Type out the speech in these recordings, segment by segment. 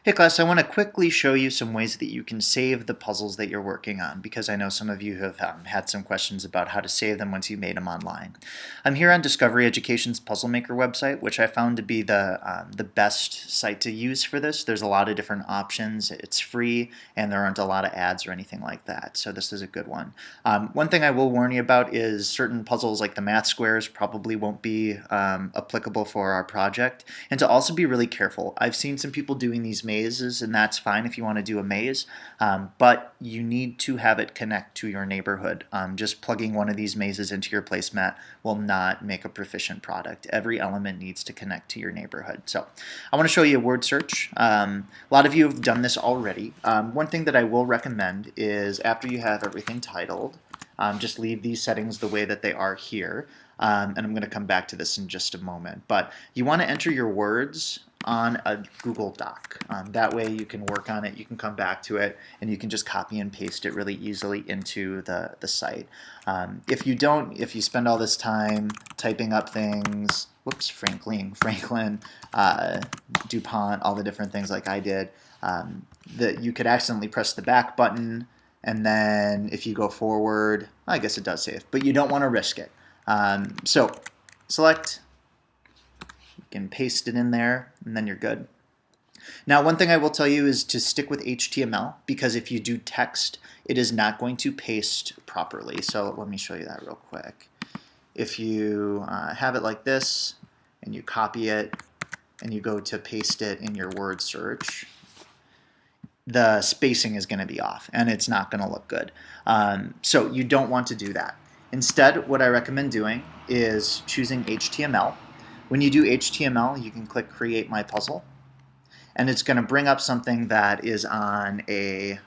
Hey class, I want to quickly show you some ways that you can save the puzzles that you're working on because I know some of you have had some questions about how to save them once you made them online. I'm here on Discovery Education's Puzzle Maker website, which I found to be the best site to use for this. There's a lot of different options. It's free and there aren't a lot of ads or anything like that, so this is a good one. One thing I will warn you about is certain puzzles like the math squares probably won't be applicable for our project, and to also be really careful. I've seen some people doing these mazes, and that's fine if you want to do a maze, but you need to have it connect to your neighborhood. Just plugging one of these mazes into your placemat will not make a proficient product. Every element needs to connect to your neighborhood. So I want to show you a word search. A lot of you have done this already. One thing that I will recommend is after you have everything titled, just leave these settings the way that they are here. And I'm going to come back to this in just a moment. But you want to enter your words on a Google Doc. That way you can work on it, you can come back to it, and you can just copy and paste it really easily into the site. If you spend all this time typing up things, whoops, Franklin, DuPont, all the different things like I did, that you could accidentally press the back button, and then if you go forward, I guess it does save, but you don't want to risk it. So select, you can paste it in there, and then you're good. Now, one thing I will tell you is to stick with HTML, because if you do text, it is not going to paste properly. So let me show you that real quick. If you have it like this, and you copy it, and you go to paste it in your word search, the spacing is going to be off, and it's not going to look good. So you don't want to do that. Instead, what I recommend doing is choosing HTML. When you do HTML, you can click Create My Puzzle, and it's going to bring up something that is on an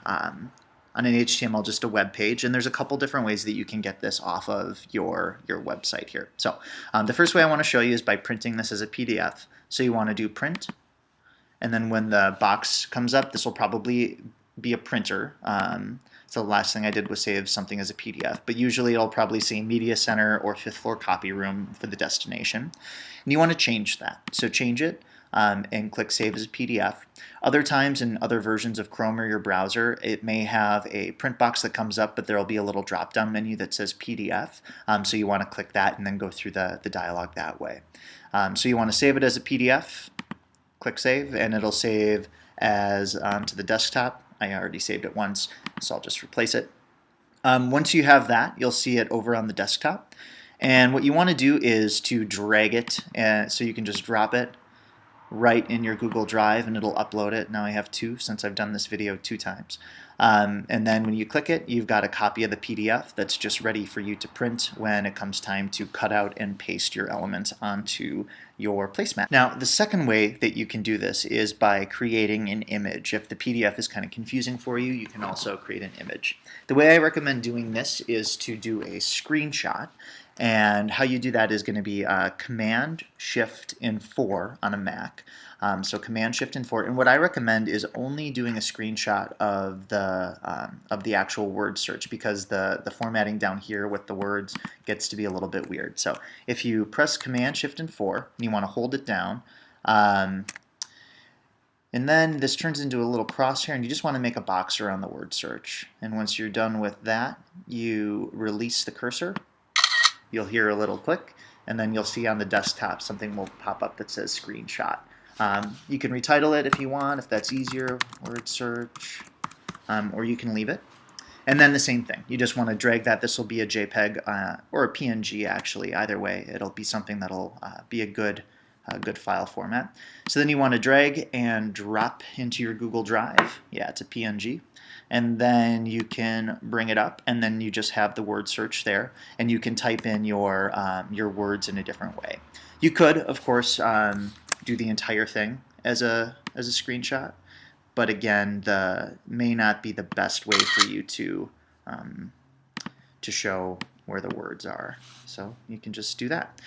HTML, just a web page, and there's a couple different ways that you can get this off of your website here. So the first way I want to show you is by printing this as a PDF. So you want to do Print, and then when the box comes up, this will probably be a printer. So the last thing I did was save something as a PDF, but usually it'll probably say Media Center or 5th floor copy room for the destination. And you want to change that. So change it and click Save as a PDF. Other times in other versions of Chrome or your browser, it may have a print box that comes up, but there will be a little drop-down menu that says PDF. So you want to click that and then go through the dialog that way. So you want to save it as a PDF, click Save, and it'll save as to the desktop. I already saved it once, so I'll just replace it. Once you have that, you'll see it over on the desktop. And what you want to do is to drag it, so you can just drop it right in your Google Drive and it'll upload it. Now I have two since I've done this video 2 times. And then when you click it, you've got a copy of the PDF that's just ready for you to print when it comes time to cut out and paste your elements onto your placemat. Now, the second way that you can do this is by creating an image. If the PDF is kind of confusing for you, you can also create an image. The way I recommend doing this is to do a screenshot. And how you do that is going to be Command Shift and 4 on a Mac. So Command Shift and 4. And what I recommend is only doing a screenshot of the actual word search, because the formatting down here with the words gets to be a little bit weird. So if you press Command Shift and 4, and you want to hold it down, and then this turns into a little crosshair, and you just want to make a box around the word search. And once you're done with that, you release the cursor. You'll hear a little click, and then you'll see on the desktop something will pop up that says screenshot. You can retitle it if you want, if that's easier, word search, or you can leave it. And then the same thing. You just want to drag that. This will be a JPEG or a PNG, actually. Either way, it'll be something that'll be a good file format. So then you want to drag and drop into your Google Drive. Yeah, it's a PNG. And then you can bring it up, and then you just have the word search there, and you can type in your words in a different way. You could, of course, do the entire thing as a screenshot, but again, may not be the best way for you to show where the words are. So you can just do that.